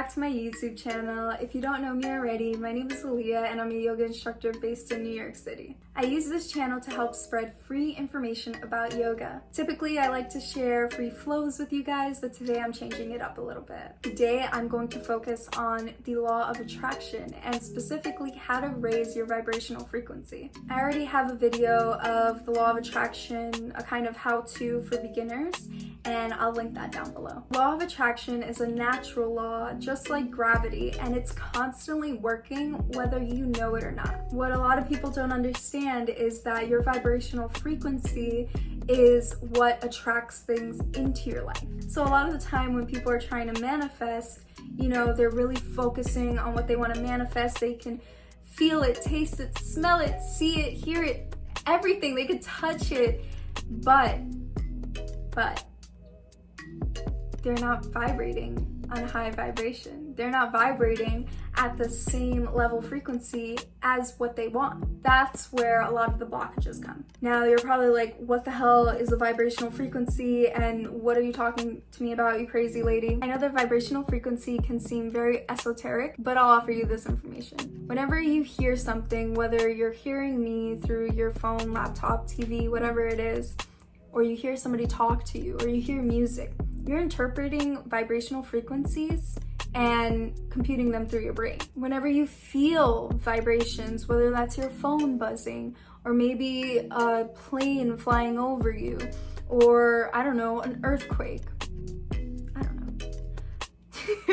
back to my YouTube channel. If you don't know me already, my name is Aaliyah and I'm a yoga instructor based in New York City. I use this channel to help spread free information about yoga. Typically, I like to share free flows with you guys, but today I'm changing it up a little bit. Today, I'm going to focus on the law of attraction and specifically how to raise your vibrational frequency. I already have a video of the law of attraction, a kind of how-to for beginners, and I'll link that down below. Law of attraction is a natural law, just like gravity, and it's constantly working whether you know it or not. What a lot of people don't understand is that your vibrational frequency is what attracts things into your life. So a lot of the time when people are trying to manifest, they're really focusing on what they want to manifest. They can feel it, taste it, smell it, see it, hear it, everything. They could touch it, but they're not vibrating on a high vibration. They're not vibrating at the same level frequency as what they want. That's where a lot of the blockages come. Now you're probably like, what the hell is a vibrational frequency and what are you talking to me about, you crazy lady? I know that vibrational frequency can seem very esoteric, but I'll offer you this information. Whenever you hear something, whether you're hearing me through your phone, laptop, TV, whatever it is, or you hear somebody talk to you, or you hear music, you're interpreting vibrational frequencies and computing them through your brain. Whenever you feel vibrations, whether that's your phone buzzing, or maybe a plane flying over you, or I don't know, an earthquake,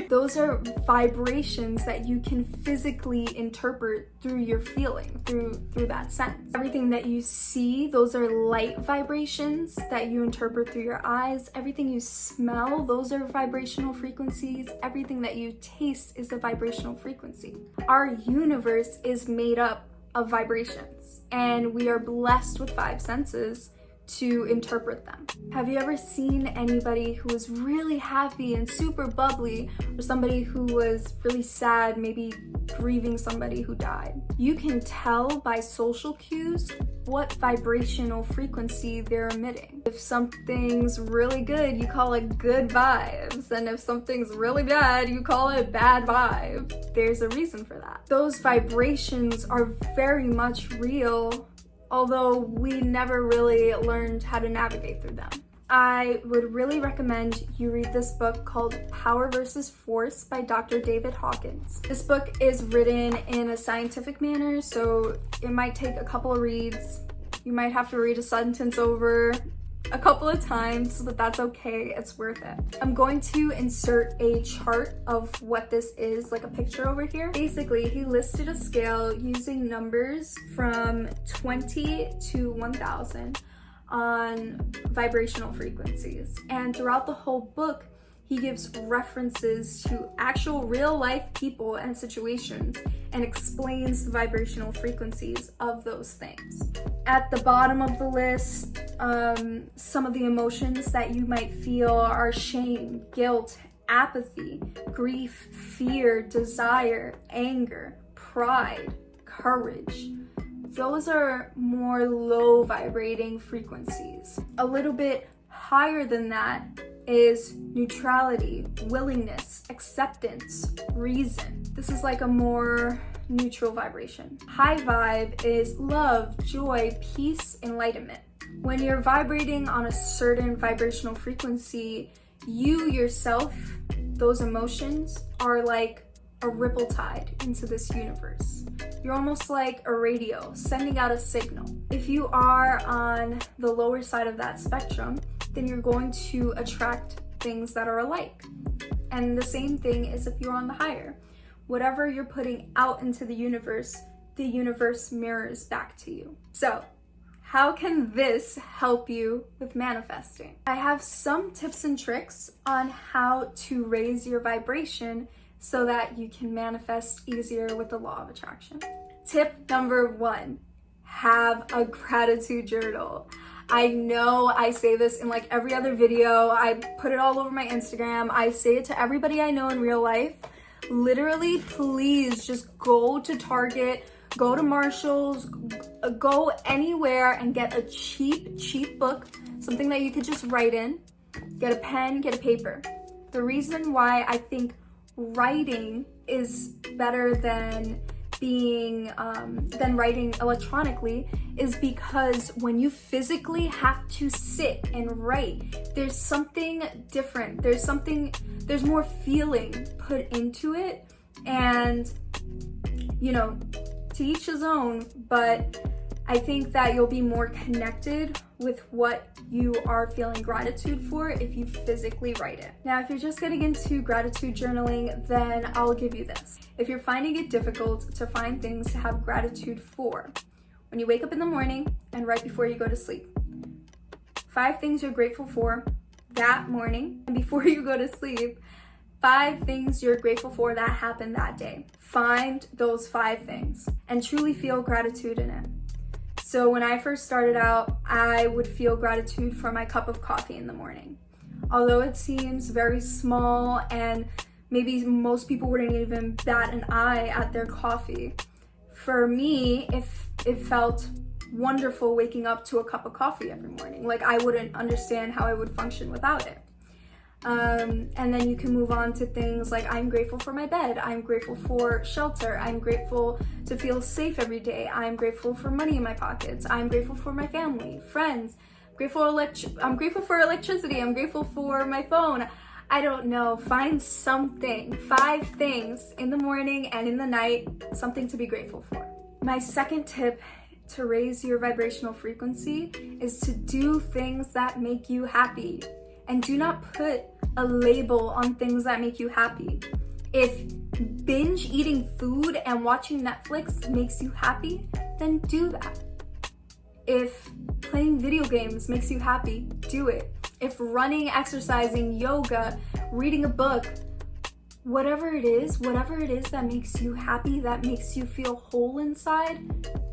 those are vibrations that you can physically interpret through your feeling, through that sense. Everything that you see, those are light vibrations that you interpret through your eyes. Everything you smell, those are vibrational frequencies. Everything that you taste is a vibrational frequency. Our universe is made up of vibrations, and we are blessed with 5 senses to interpret them. Have you ever seen anybody who was really happy and super bubbly, or somebody who was really sad, maybe grieving somebody who died? You can tell by social cues what vibrational frequency they're emitting. If something's really good, you call it good vibes, and if something's really bad, you call it bad vibe. There's a reason for that. Those vibrations are very much real, although we never really learned how to navigate through them. I would really recommend you read this book called Power versus Force by Dr. David Hawkins. This book is written in a scientific manner, so it might take a couple of reads. You might have to read a sentence over a couple of times, but that's okay, it's worth it. I'm going to insert a chart of what this is, like a picture over here. Basically, he listed a scale using numbers from 20 to 1000 on vibrational frequencies. And throughout the whole book, he gives references to actual real life people and situations and explains the vibrational frequencies of those things. At the bottom of the list, some of the emotions that you might feel are shame, guilt, apathy, grief, fear, desire, anger, pride, courage. Those are more low vibrating frequencies. A little bit higher than that is neutrality, willingness, acceptance, reason. This is like a more neutral vibration. High vibe is love, joy, peace, enlightenment. When you're vibrating on a certain vibrational frequency, you yourself, those emotions, are like a ripple tide into this universe. You're almost like a radio sending out a signal. If you are on the lower side of that spectrum, then you're going to attract things that are alike. And the same thing is if you're on the higher. Whatever you're putting out into the universe mirrors back to you. So, how can this help you with manifesting? I have some tips and tricks on how to raise your vibration so that you can manifest easier with the law of attraction. Tip number 1, have a gratitude journal. I know I say this in like every other video. I put it all over my Instagram. I say it to everybody I know in real life. Literally, please just go to Target, go to Marshall's, go anywhere and get a cheap book, something that you could just write in. Get a pen, get a paper. The reason why I think writing is better than writing electronically is because when you physically have to sit and write, there's something different. There's more feeling put into it, and to each his own, but I think that you'll be more connected with what you are feeling gratitude for if you physically write it. Now, if you're just getting into gratitude journaling, then I'll give you this. If you're finding it difficult to find things to have gratitude for, when you wake up in the morning and right before you go to sleep, 5 things you're grateful for that morning, and before you go to sleep, 5 things you're grateful for that happened that day. Find those 5 things and truly feel gratitude in it. So when I first started out, I would feel gratitude for my cup of coffee in the morning. Although it seems very small and maybe most people wouldn't even bat an eye at their coffee, for me, it felt wonderful waking up to a cup of coffee every morning. Like, I wouldn't understand how I would function without it. And then you can move on to things like, I'm grateful for my bed, I'm grateful for shelter, I'm grateful to feel safe every day, I'm grateful for money in my pockets, I'm grateful for my family, friends, I'm grateful for electricity, I'm grateful for my phone. I don't know, find something, 5 things in the morning and in the night, something to be grateful for. My second tip to raise your vibrational frequency is to do things that make you happy. And do not put a label on things that make you happy. If binge eating food and watching Netflix makes you happy, then do that. If playing video games makes you happy, do it. If running, exercising, yoga, reading a book, whatever it is that makes you happy, that makes you feel whole inside,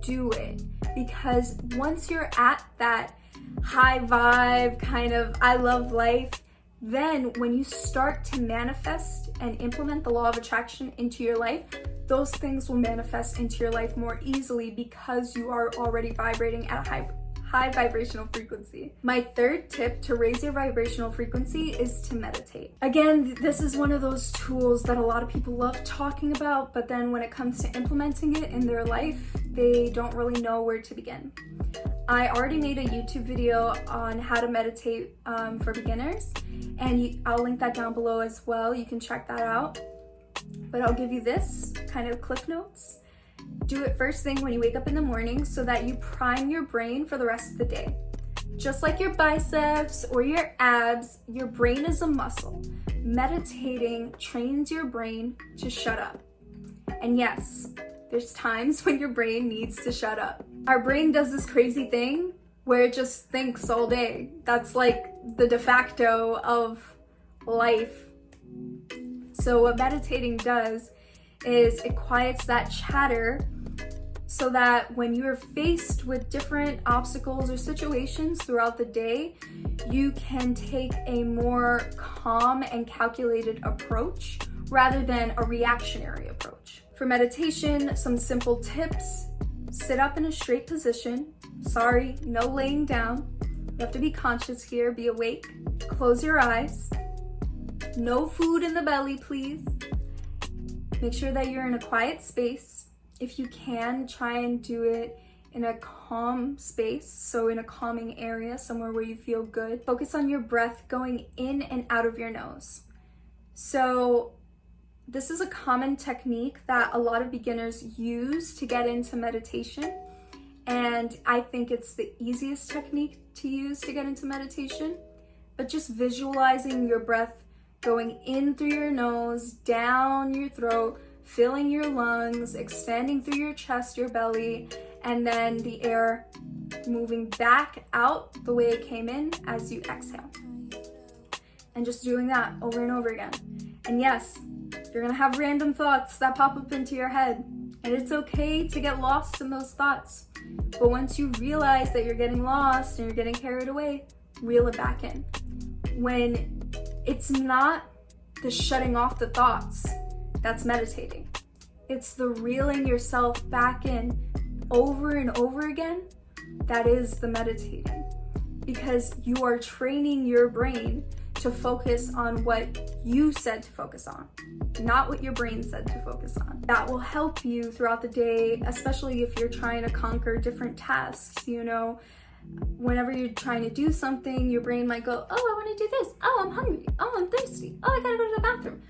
do it. Because once you're at that high vibe kind of I love life, then when you start to manifest and implement the law of attraction into your life, those things will manifest into your life more easily because you are already vibrating at a high vibrational frequency. My third tip to raise your vibrational frequency is to meditate. Again, this is one of those tools that a lot of people love talking about, but then when it comes to implementing it in their life, they don't really know where to begin. I already made a YouTube video on how to meditate for beginners, and I'll link that down below as well. You can check that out. But I'll give you this kind of cliff notes. Do it first thing when you wake up in the morning so that you prime your brain for the rest of the day. Just like your biceps or your abs, your brain is a muscle. Meditating trains your brain to shut up. And yes, there's times when your brain needs to shut up. Our brain does this crazy thing where it just thinks all day. That's like the de facto of life. So what meditating does is it quiets that chatter so that when you're faced with different obstacles or situations throughout the day, you can take a more calm and calculated approach rather than a reactionary approach. For meditation, some simple tips: sit up in a straight position. Sorry, no laying down. You have to be conscious here, be awake. Close your eyes. No food in the belly, please. Make sure that you're in a quiet space. If you can, try and do it in a calm space, so in a calming area, somewhere where you feel good. Focus on your breath going in and out of your nose. So this is a common technique that a lot of beginners use to get into meditation, and I think it's the easiest technique to use to get into meditation. But just visualizing your breath going in through your nose, down your throat, filling your lungs, expanding through your chest, your belly, and then the air moving back out the way it came in as you exhale. And just doing that over and over again. And yes, you're gonna have random thoughts that pop up into your head, and it's okay to get lost in those thoughts. But once you realize that you're getting lost and you're getting carried away, reel it back in. When it's not the shutting off the thoughts that's meditating. It's the reeling yourself back in over and over again that is the meditating. because you are training your brain to focus on what you said to focus on, not what your brain said to focus on. That will help you throughout the day, especially if you're trying to conquer different tasks. You know, whenever you're trying to do something, your brain might go, oh, I want to do this. Oh, I'm hungry. Oh, I'm thirsty. Oh, I gotta go to the bathroom.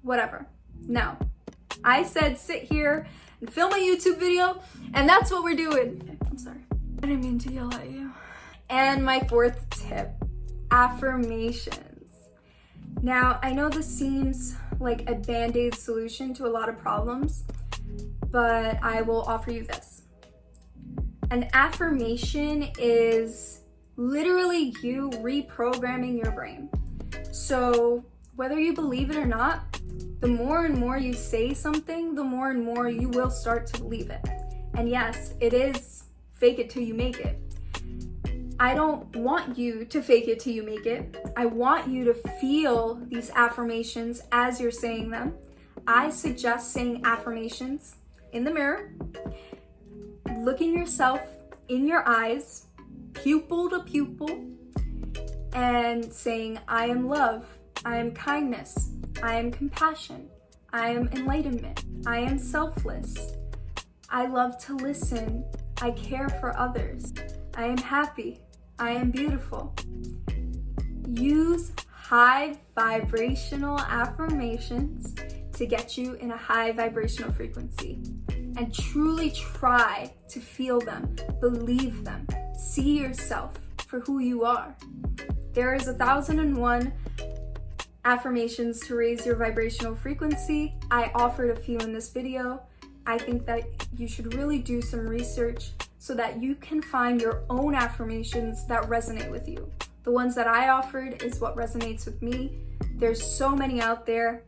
Whatever. No, I said sit here and film a YouTube video, and that's what we're doing. I'm sorry. I didn't mean to yell at you. And my fourth tip, affirmations. Now, I know this seems like a band-aid solution to a lot of problems, but I will offer you this. An affirmation is literally you reprogramming your brain. So whether you believe it or not, the more and more you say something, the more and more you will start to believe it. And yes, it is fake it till you make it. I don't want you to fake it till you make it. I want you to feel these affirmations as you're saying them. I suggest saying affirmations in the mirror, looking yourself in your eyes, pupil to pupil, and saying, I am love, I am kindness, I am compassion, I am enlightenment, I am selfless, I love to listen, I care for others, I am happy, I am beautiful. Use high vibrational affirmations to get you in a high vibrational frequency, and truly try to feel them, believe them, see yourself for who you are. There is 1,001 affirmations to raise your vibrational frequency. I offered a few in this video. I think that you should really do some research so that you can find your own affirmations that resonate with you. The ones that I offered is what resonates with me. There's so many out there,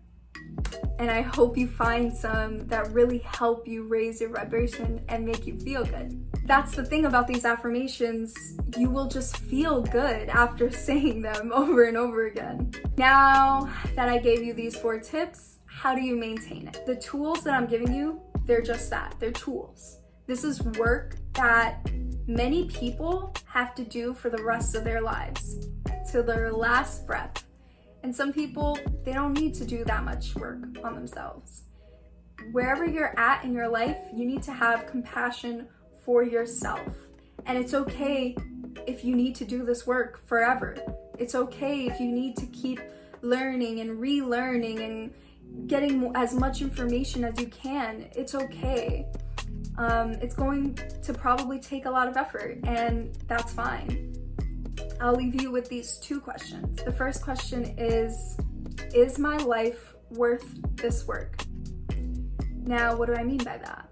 and I hope you find some that really help you raise your vibration and make you feel good. That's the thing about these affirmations, you will just feel good after saying them over and over again. Now that I gave you these 4 tips, how do you maintain it? The tools that I'm giving you, they're just that, they're tools. This is work that many people have to do for the rest of their lives, to their last breath. And some people, they don't need to do that much work on themselves. Wherever you're at in your life, you need to have compassion for yourself. And it's okay if you need to do this work forever. It's okay if you need to keep learning and relearning and getting as much information as you can. It's okay. It's going to probably take a lot of effort, and that's fine. I'll leave you with these 2 questions. The first question is my life worth this work? Now, what do I mean by that?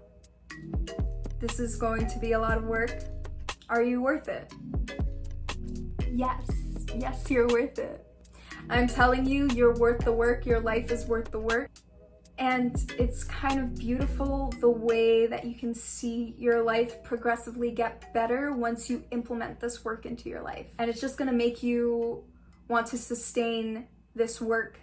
This is going to be a lot of work. Are you worth it? Yes, you're worth it. I'm telling you, you're worth the work. Your life is worth the work. And it's kind of beautiful the way that you can see your life progressively get better once you implement this work into your life. And it's just gonna make you want to sustain this work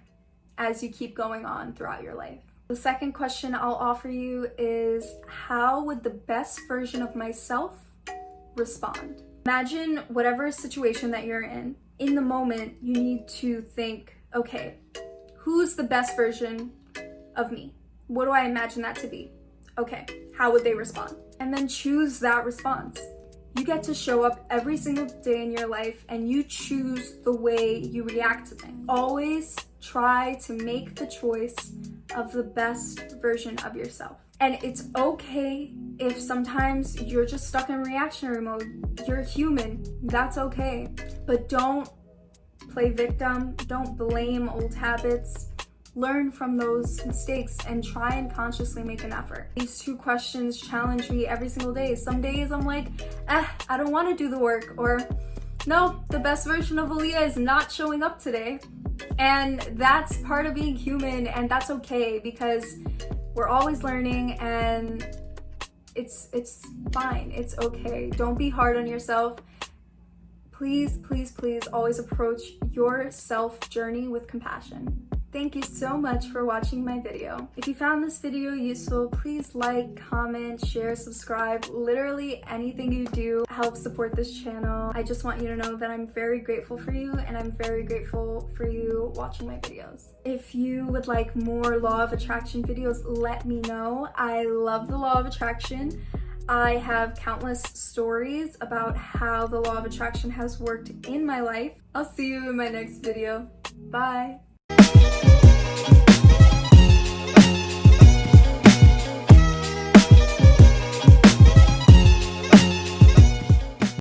as you keep going on throughout your life. The second question I'll offer you is, how would the best version of myself respond? Imagine whatever situation that you're in the moment, you need to think, okay, who's the best version of me? What do I imagine that to be? Okay, how would they respond? And then choose that response. You get to show up every single day in your life, and you choose the way you react to things. Always try to make the choice of the best version of yourself. And it's okay if sometimes you're just stuck in reactionary mode. You're human, that's okay. But don't play victim, don't blame old habits. Learn from those mistakes and try and consciously make an effort. These 2 questions challenge me every single day. Some days I'm like, I don't want to do the work, or no, the best version of Aaliyah is not showing up today. And that's part of being human, and that's okay, because we're always learning, and it's fine, it's okay. Don't be hard on yourself. Please always approach your self journey with compassion. Thank you so much for watching my video. If you found this video useful, please like, comment, share, subscribe. Literally anything you do helps support this channel. I just want you to know that I'm very grateful for you, and I'm very grateful for you watching my videos. If you would like more law of attraction videos, let me know. I love the law of attraction. I have countless stories about how the law of attraction has worked in my life. I'll see you in my next video. Bye.